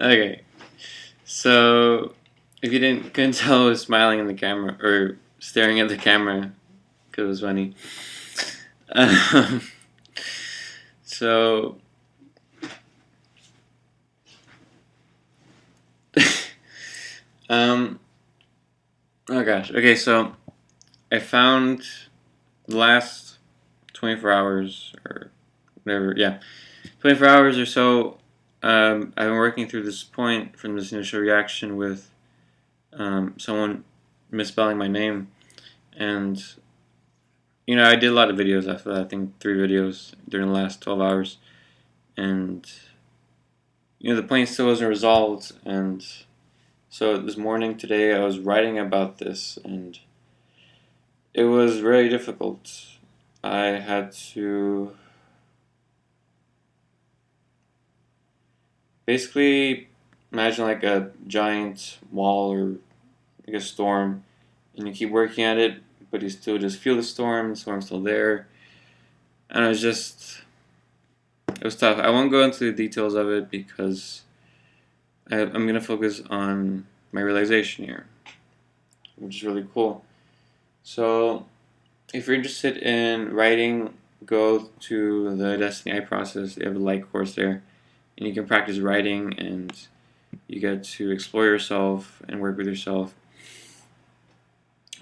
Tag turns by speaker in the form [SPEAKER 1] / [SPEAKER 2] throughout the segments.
[SPEAKER 1] Okay, so if you couldn't tell, I was smiling in the camera or staring at the camera because it was funny. Um, so, um, oh gosh. Okay, so I found the last 24 hours or whatever. Yeah, 24 hours or so. I've been working through this point from this initial reaction with someone misspelling my name, and I did a lot of videos after that. I think 3 videos during the last 12 hours, and the point still wasn't resolved. And so this morning today, I was writing about this, and it was very difficult. I had to basically imagine like a giant wall or like a storm, and you keep working at it, but you still just feel the storm's still there, and it was tough. I won't go into the details of it because I'm gonna focus on my realization here, which is really cool. So, if you're interested in writing, go to the Destiny process. They have a light course there, and you can practice writing, and you get to explore yourself and work with yourself.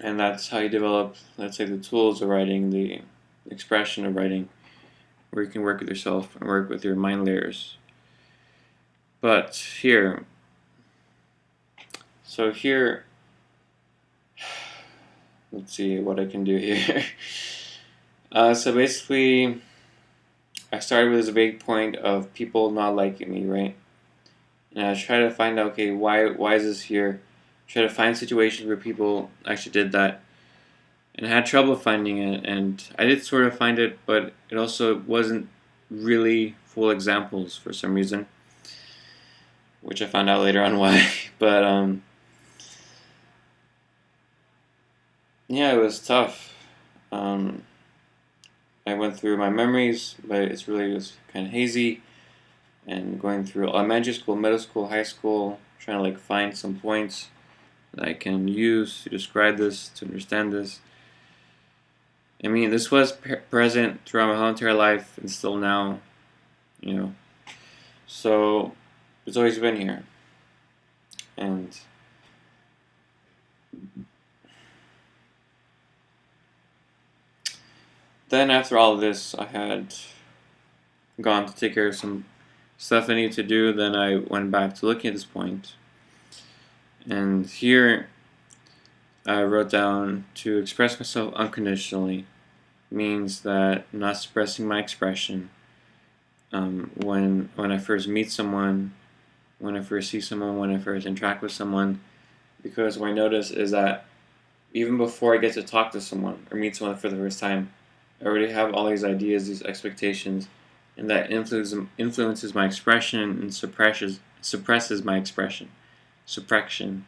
[SPEAKER 1] And that's how you develop, let's say, the tools of writing, the expression of writing, where you can work with yourself and work with your mind layers. But here, let's see what I can do here. So basically, I started with this vague point of people not liking me, right? And I try to find out, okay, why is this here? Try to find situations where people actually did that, and I had trouble finding it. And I did sort of find it, but it also wasn't really full examples for some reason, which I found out later on why. But yeah, it was tough. I went through my memories, but it was kind of hazy. And going through elementary school, middle school, high school, trying to like find some points that I can use to describe this, to understand this. I mean, this was present throughout my whole entire life and still now, So it's always been here. And then after all of this, I had gone to take care of some stuff I needed to do. Then I went back to looking at this point. And here I wrote down to express myself unconditionally means that I'm not suppressing my expression. When I first meet someone, when I first see someone, when I first interact with someone, because what I notice is that even before I get to talk to someone or meet someone for the first time, I already have all these ideas, these expectations, and that influences my expression and suppresses my expression. Suppression.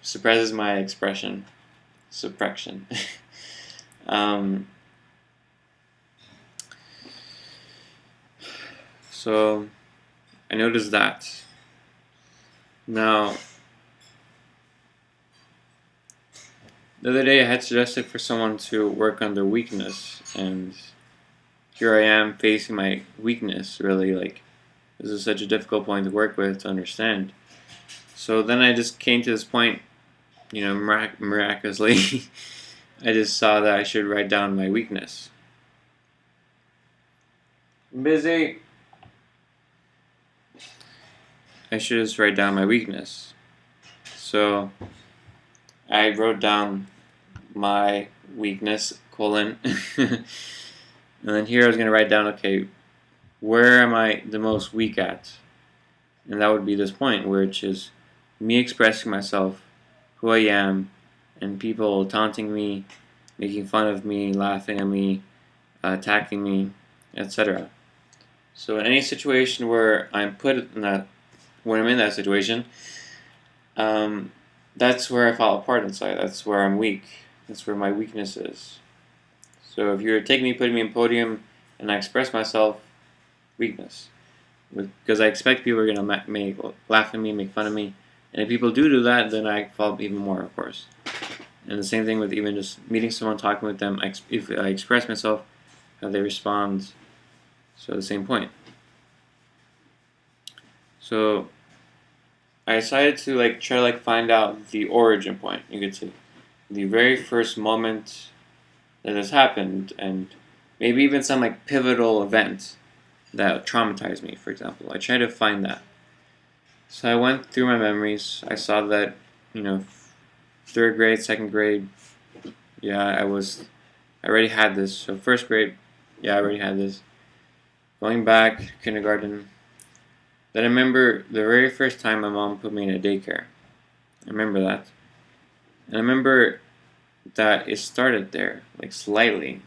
[SPEAKER 1] Suppresses my expression. Suppression. So I noticed that. Now, the other day I had suggested for someone to work on their weakness, and here I am facing my weakness, really. Like, this is such a difficult point to work with, to understand. So then I just came to this point, miraculously. I just saw that I should write down my weakness. I'm busy. I should just write down my weakness. So I wrote down my weakness, colon. And then here I was going to write down, okay, where am I the most weak at? And that would be this point, which is me expressing myself, who I am, and people taunting me, making fun of me, laughing at me, attacking me, etc. So in any situation where I'm when I'm in that situation, that's where I fall apart inside. That's where I'm weak. That's where my weakness is. So if you were taking me, putting me in podium, and I express myself, weakness. because I expect people are gonna laugh at me, make fun of me, and if people do that, then I fall even more, of course. And the same thing with even just meeting someone, talking with them. If I express myself, how they respond. So the same point. So I decided to try to find out the origin point. You could say the very first moment that this happened, and maybe even some pivotal event that traumatized me. For example, I tried to find that. So I went through my memories. I saw that, third grade, second grade, yeah, I already had this. So first grade, yeah, I already had this. Going back, kindergarten. Then I remember the very first time my mom put me in a daycare. I remember that. And I remember that it started there, slightly.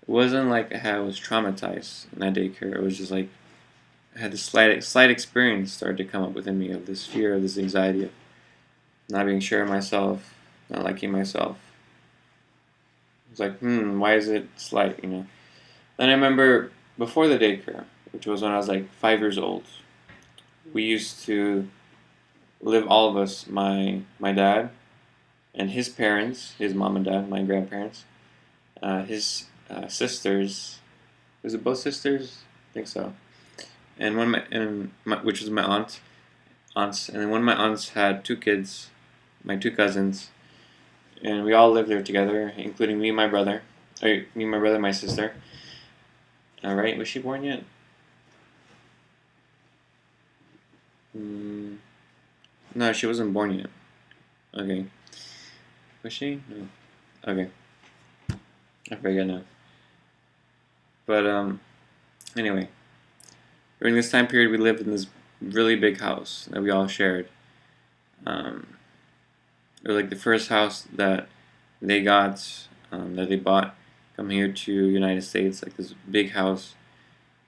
[SPEAKER 1] It wasn't like I was traumatized in that daycare. It was just I had this slight experience started to come up within me of this fear, of this anxiety of not being sure of myself, not liking myself. It's why is it slight, Then I remember before the daycare, which was when I was 5 years old, we used to live, all of us, my dad and his parents, his mom and dad, my grandparents, his sisters. Was it both sisters? I think so. And which was my aunts, and then one of my aunts had 2 kids, my 2 cousins, and we all lived there together, including me and my brother, my sister. All right, was she born yet? No, she wasn't born yet. Okay. Was she? No. Okay. I forget now. But anyway, during this time period, we lived in this really big house that we all shared. It was the first house that they got, that they bought, come here to United States, this big house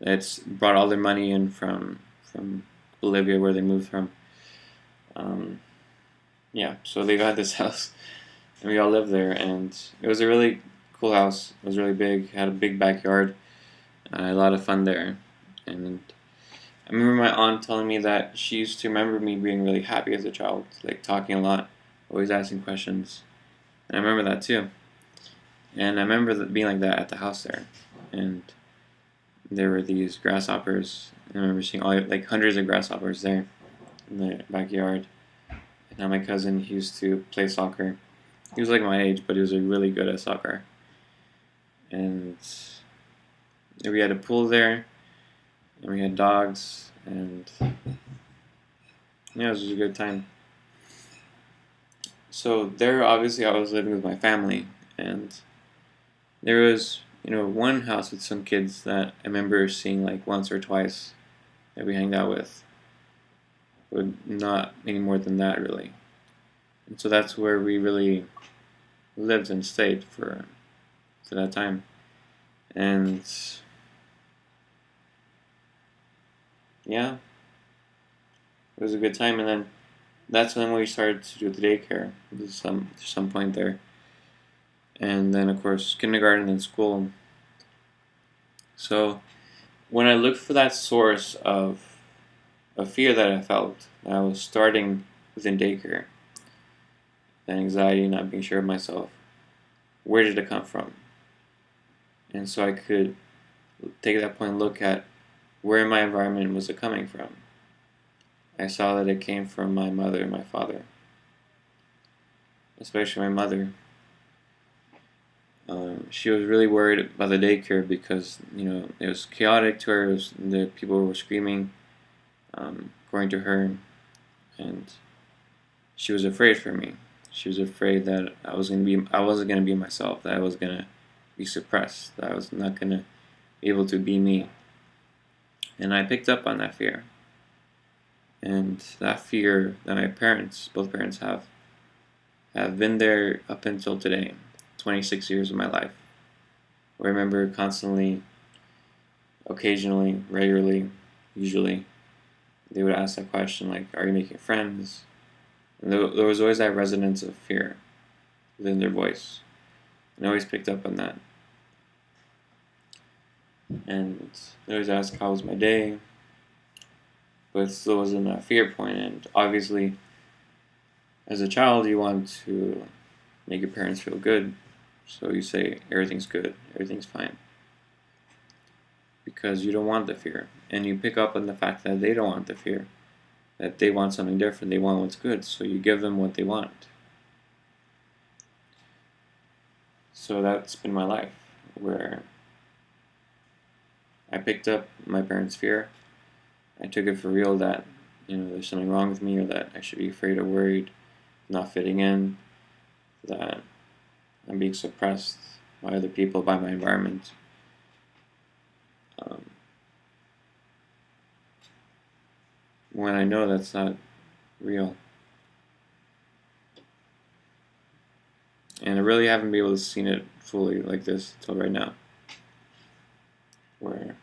[SPEAKER 1] that's brought all their money in from Bolivia, where they moved from. Yeah, so they got this house, and we all lived there, and it was a really cool house. It was really big, had a big backyard, a lot of fun there, and I remember my aunt telling me that she used to remember me being really happy as a child, talking a lot, always asking questions, and I remember that too. And I remember being like that at the house there, and there were these grasshoppers. I remember seeing hundreds of grasshoppers there in the backyard. And now my cousin, he used to play soccer. He was my age, but he was really good at soccer. And we had a pool there, and we had dogs, and yeah, it was just a good time. So there, obviously, I was living with my family, and there was, one house with some kids that I remember seeing once or twice that we hanged out with, but not any more than that, really. And so that's where we really lived and stayed for that time. And yeah, it was a good time. And then that's when we started to do the daycare to some point there. And then, of course, kindergarten and school. So when I looked for that source of fear that I felt, I was starting within daycare, that anxiety, not being sure of myself, where did it come from? And so I could take that point and look at where in my environment was it coming from. I saw that it came from my mother and my father, especially my mother. She was really worried about the daycare because it was chaotic to her. The people were screaming, according to her, and she was afraid for me. She was afraid that I wasn't gonna be myself. That I was gonna be suppressed. That I was not gonna be able to be me. And I picked up on that fear. And that fear that both parents have been there up until today. 26 years of my life. I remember constantly, occasionally, regularly, usually, they would ask that question are you making friends? And there was always that resonance of fear within their voice. And I always picked up on that. And they always ask, how was my day? but it still wasn't a fear point. And obviously, as a child, you want to make your parents feel good, so you say everything's good, everything's fine, because you don't want the fear, and you pick up on the fact that they don't want the fear, that they want something different, they want what's good, so you give them what they want. So that's been my life, where I picked up my parents' fear, I took it for real that, there's something wrong with me, or that I should be afraid or worried, not fitting in, that I'm being suppressed by other people, by my environment. When I know that's not real. And I really haven't been able to see it fully like this until right now. Where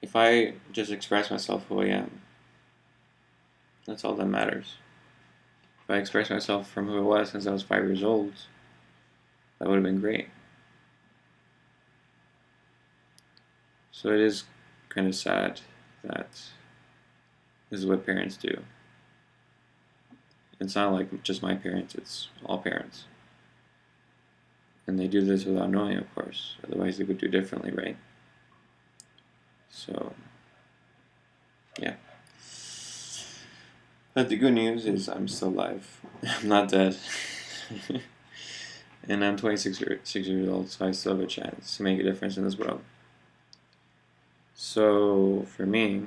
[SPEAKER 1] if I just express myself who I am, that's all that matters. If I express myself from who I was since I was 5 years old, that would have been great. So it is kind of sad that this is what parents do. It's not like just my parents, it's all parents. And they do this without knowing, of course. Otherwise they would do differently, right? So, yeah. But the good news is I'm still alive. I'm not dead. And I'm 26 years old, so I still have a chance to make a difference in this world. So, for me,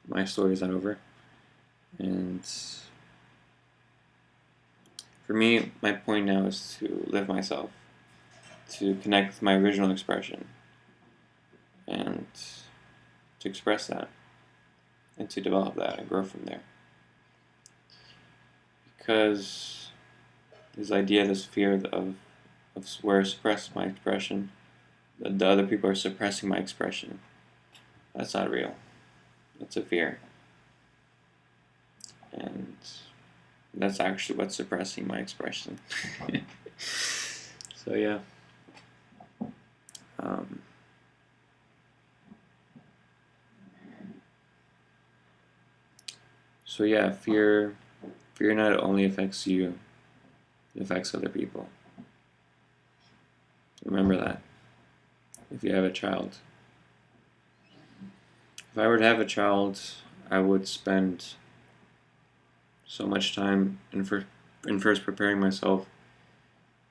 [SPEAKER 1] my story is not over. And for me, my point now is to live myself, to connect with my original expression, and to express that, and to develop that and grow from there. Because this idea, this fear of where I suppress my expression, that the other people are suppressing my expression, that's not real. It's a fear. And that's actually what's suppressing my expression. So yeah. So yeah, fear not only affects you, it affects other people. Remember that. If you have a child. If I were to have a child, I would spend so much time in first preparing myself,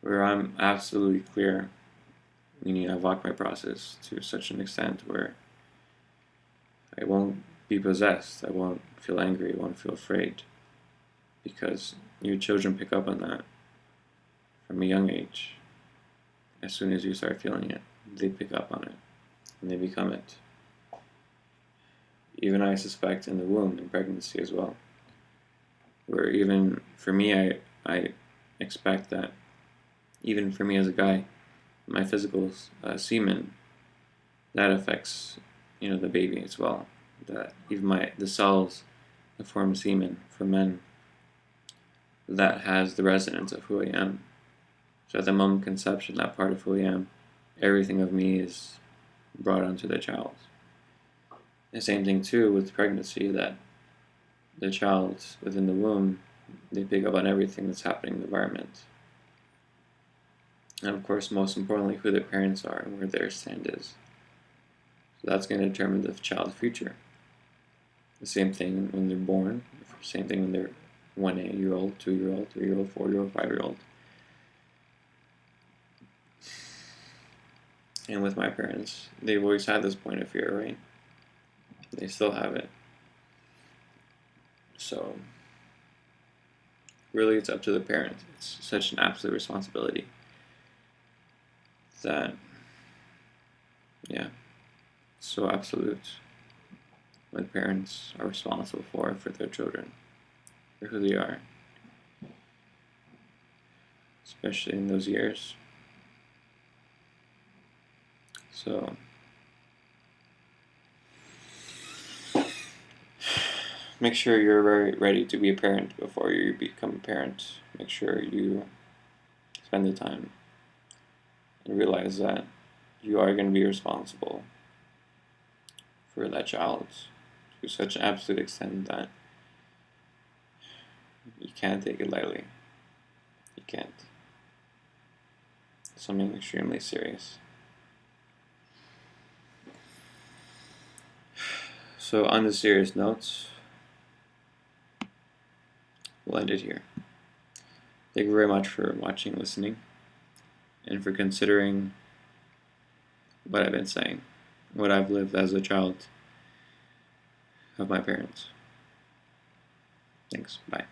[SPEAKER 1] where I'm absolutely clear, meaning I've walked my process to such an extent where I won't be possessed, I won't feel angry, I won't feel afraid, because your children pick up on that from a young age. As soon as you start feeling it, they pick up on it, and they become it. Even I suspect in the womb, in pregnancy as well. Where even for me, I expect that, even for me as a guy, my physical semen, that affects, the baby as well. That even the cells that form semen for men, that has the resonance of who I am. So at the moment of conception, that part of who I am, everything of me is brought onto the child. The same thing too with pregnancy, that the child within the womb, they pick up on everything that's happening in the environment. And of course, most importantly, who their parents are and where their stand is. So that's going to determine the child's future. The same thing when they're born, same thing when they're 1-year-old, 2-year-old, 3-year-old, 4-year-old, 5-year-old. And with my parents, they've always had this point of fear, right? They still have it. So, really, it's up to the parent. It's such an absolute responsibility that, yeah, so absolute. What parents are responsible for their children, for who they are, especially in those years. So, make sure you're very ready to be a parent before you become a parent. Make sure you spend the time and realize that you are going to be responsible for that child to such an absolute extent that you can't take it lightly. You can't. It's something extremely serious. So on the serious notes, we'll end it here. Thank you very much for watching, listening, and for considering what I've been saying, what I've lived as a child of my parents. Thanks. Bye.